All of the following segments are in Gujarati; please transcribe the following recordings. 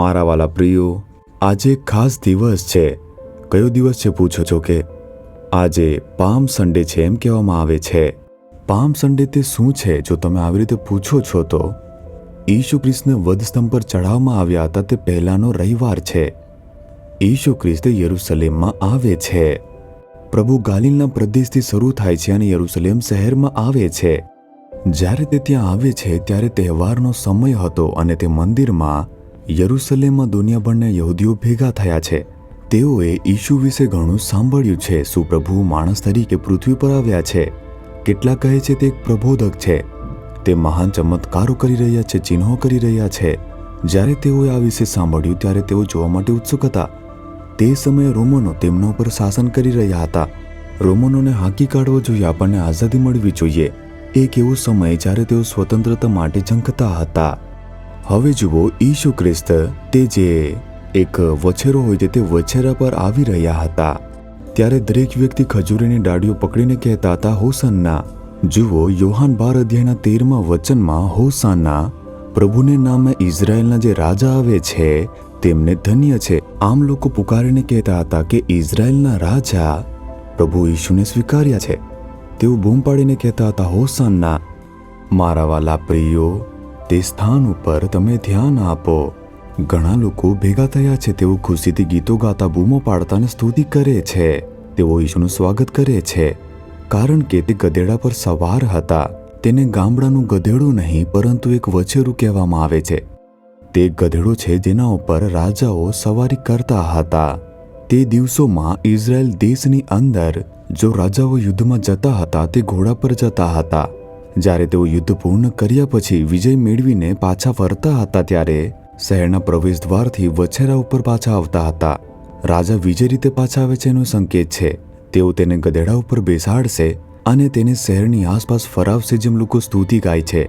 મારા વાલા પ્રિયો, આજે ખાસ દિવસ છે. કયો દિવસ છે પૂછો છો કે? આજે પામ સન્ડે છે એમ કહેવામાં આવે છે. પામ સન્ડે તે શું છે? જો તમે આવી રીતે પૂછો છો તો ઈસુ ખ્રિસ્તને વધસ્તંભ પર ચઢાવવામાં આવ્યા હતા તે પહેલાનો રવિવાર છે. ઈસુ ખ્રિસ્ત યરૂશલેમમાં આવે છે. પ્રભુ ગાલિલના પ્રદેશથી શરૂ થાય છે અને યરૂશલેમ શહેરમાં આવે છે. જ્યારે તે ત્યાં આવે છે ત્યારે તહેવારનો સમય હતો અને તે મંદિરમાં યરૂશલેમમાં દુનિયાભરના યહૂદીઓ ભેગા થયા છે. તેઓએ ઈસુ વિશે ઘણું સાંભળ્યું છે. શું પ્રભુ માણસ તરીકે પૃથ્વી પર આવ્યા છે? કેટલાક કહે છે તે એક પ્રબોધક છે. તે મહાન ચમત્કારો કરી રહ્યા છે, ચિહ્નો કરી રહ્યા છે. જ્યારે તેઓએ આ વિશે સાંભળ્યું ત્યારે તેઓ જોવા માટે ઉત્સુક હતા. તે સમયે રોમનો તેમના ઉપર શાસન કરી રહ્યા હતા. રોમનોને હાંકી કાઢવો જોઈએ, આપણને આઝાદી મળવી જોઈએ. એક એવો સમય જ્યારે તેઓ સ્વતંત્રતા માટે ઝંખતા હતા. હવે જુઓ, ઈસુ ખ્રિસ્ત તે જે એક વછેરો હોય છે તે વછેરા પર આવી રહ્યા હતા. ત્યારે દરેક વ્યક્તિ ખજૂરીની ડાળીઓ પકડીને કહેતા હતા, હોસન્ના. જુઓ, યોહાન 12 અધ્યાયના 13મા વચનમાં હોસાના, પ્રભુને નામે ઇઝરાયેલના જે રાજા આવે છે તેમને ધન્ય છે. આમ લોકો પુકારીને કહેતા હતા કે ઇઝરાયેલના રાજા પ્રભુ ઈસુને સ્વીકાર્યા છે. તેઓ બૂમ પાડીને કહેતા હતા, હોસાના. મારા વાલા પ્રિયો, તે સ્થાન ઉપર તમે ધ્યાન આપો. ઘણા લોકો ભેગા થયા છે. તેઓ ખુશીથી ગીતો ગાતા, બૂમો પાડતા અને સ્તુતિ કરે છે. તેઓ ઈસુનું સ્વાગત કરે છે કારણ કે તે ગધેડા પર સવાર હતા. તેને ગામડાનું ગધેડું નહીં પરંતુ એક વછેરું કહેવામાં આવે છે. તે એક ગધેડો છે જેના ઉપર રાજાઓ સવારી કરતા હતા. તે દિવસોમાં ઇઝરાયલ દેશની અંદર જો રાજાઓ યુદ્ધમાં જતા હતા તે ઘોડા પર જતા હતા. જ્યારે તેઓ યુદ્ધ પૂર્ણ કર્યા પછી વિજય મેળવીને પાછા ફરતા હતા ત્યારે શહેરના પ્રવેશ દ્વારથી વછેરા ઉપર પાછા આવતા હતા. રાજા વિજય રીતે પાછા આવે છે એનો સંકેત છે. તેઓ તેને ગધેડા ઉપર બેસાડશે અને તેને શહેરની આસપાસ ફરાવશે, જેમ લોકો સ્તુતિ ગાય છે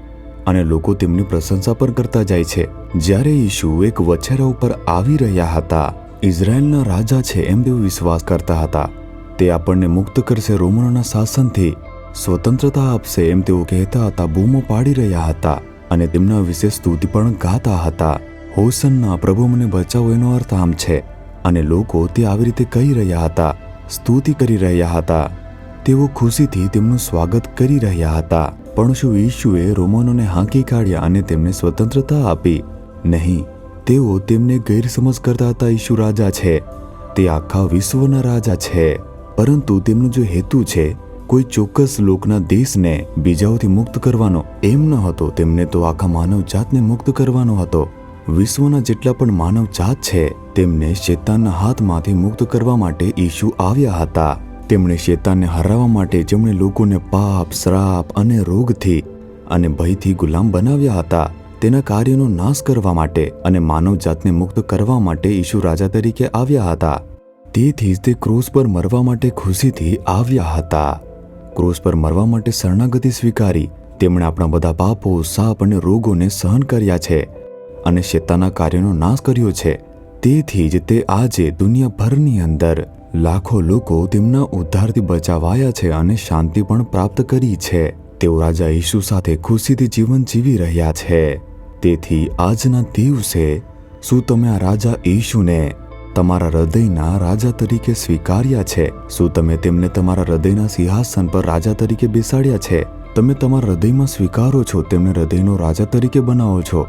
અને લોકો તેમની પ્રશંસા પણ કરતા જાય છે. જ્યારે ઈસુ એક વછેરા ઉપર આવી રહ્યા હતા, ઇઝરાયેલના રાજા છે એમ તેઓ વિશ્વાસ કરતા હતા. તે આપણને મુક્ત કરશે, રોમનોના શાસનથી સ્વતંત્રતા આપશે એમ તેઓ કહેતા હતા, બૂમો પાડી રહ્યા હતા અને તેમના વિશે સ્તુતિ પણ ગાતા હતા. હોસન્ના, પ્રભુ મને બચાવો, એનો અર્થ આમ છે. અને લોકો તે આવી રીતે કહી રહ્યા હતા, સ્તુતિ કરી રહ્યા હતા. તેઓ ખુશીથી તેમનું સ્વાગત કરી રહ્યા હતા. પણ શું ઈસુએ રોમનોને હાંકી કાઢ્યા અને તેમને સ્વતંત્રતા આપી? નહીં. તેઓ તેમને ગેરસમજ કરતા હતા. ઈસુ રાજા છે, તે આખા વિશ્વના રાજા છે. પરંતુ તેમનો જે હેતુ છે કોઈ ચોક્કસ લોકના દેશને બીજાઓથી મુક્ત કરવાનો એમ ન હતો. તેમને તો આખા માનવ જાતને મુક્ત કરવાનો હતો. વિશ્વના જેટલા પણ માનવ જાત છે તેમને શેતાનના હાથમાંથી મુક્ત કરવા માટે ઈસુ આવ્યા હતા. તેમણે શેતાનને હરાવવા માટે, જેમણે લોકોને પાપ, શ્રાપ અને રોગથી અને ભયથી ગુલામ બનાવ્યા હતા, તેના કાર્યનો નાશ કરવા માટે અને માનવ જાતને મુક્ત કરવા માટે ઈસુ રાજા તરીકે આવ્યા હતા. તેથી જ તે ક્રોસ પર મરવા માટે ખુશીથી આવ્યા હતા. ક્રોસ પર મરવા માટે શરણાગતિ સ્વીકારી. તેમણે આપણા બધા પાપો, શાપ અને રોગોને સહન કર્યા છે અને શેતાનના કાર્યનો નાશ કર્યો છે. તેથી જ તે આજે દુનિયાભરની અંદર લાખો લોકો તેમના ઉદ્ધારથી બચાવાયા છે અને શાંતિ પણ પ્રાપ્ત કરી છે. તેઓ રાજા ઈસુ સાથે ખુશીથી જીવન જીવી રહ્યા છે. તેથી આજના દિવસે શું તમે આ રાજા ઈસુને તમારા હૃદયના રાજા તરીકે સ્વીકાર્યા છે? શું તમે તેમને તમારા હૃદયના સિંહાસન પર રાજા તરીકે બેસાડ્યા છે? તમે તમારા હૃદયમાં સ્વીકારો છો, તેમને હૃદયનો રાજા તરીકે બનાવો છો.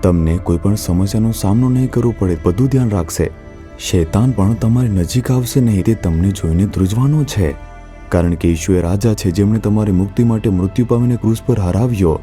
તમને કોઈ પણ સમસ્યાનો સામનો નહીં કરવો પડે. બધું ધ્યાન રાખશે. શૈતાન પણ તમારી નજીક આવશે નહીં. તે તમને જોઈને ધ્રુજવાનો છે કારણ કે ઈસુ એ રાજા છે જેમણે તમારી મુક્તિ માટે મૃત્યુ પામીને ક્રૂસ પર હરાવ્યો.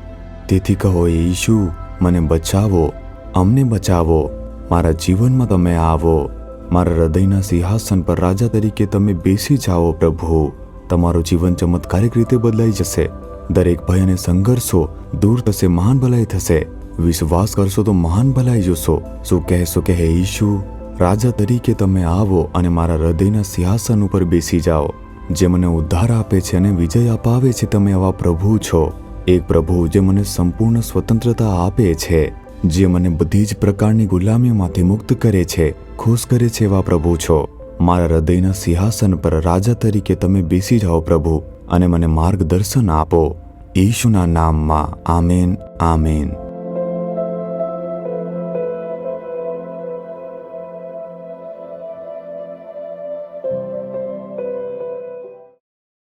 તેથી કહો, ઈસુ મને બચાવો, અમને બચાવો, મારા જીવનમાં તમે આવો, મારા હૃદયના સિંહાસન પર રાજા તરીકે તમે બેસી જાઓ. પ્રભુ, તમારું જીવન ચમત્કારિક રીતે બદલાઈ જશે. દરેક ભય અને સંઘર્ષો દૂર થશે, મહાન ભલાઈ થશે. વિશ્વાસ કરશો તો મહાન ભલાઈ જોશો. શું કહેશો કે હે ઈસુ, રાજા તરીકે તમે આવો અને મારા હૃદયના સિંહાસન ઉપર બેસી જાઓ. જે મને ઉદ્ધાર આપે છે અને વિજય અપાવે છે, તમે આવા પ્રભુ છો. એક પ્રભુ જે મને સંપૂર્ણ સ્વતંત્રતા આપે છે, જે મને બધી જ પ્રકારની ગુલામીમાંથી મુક્ત કરે છે, ખુશ કરે છે, એવા પ્રભુ છો. મારા હૃદયના સિંહાસન પર રાજા તરીકે તમે બેસી જાઓ પ્રભુ, અને મને માર્ગદર્શન આપો. ઈસુના નામમાં આમેન, આમેન.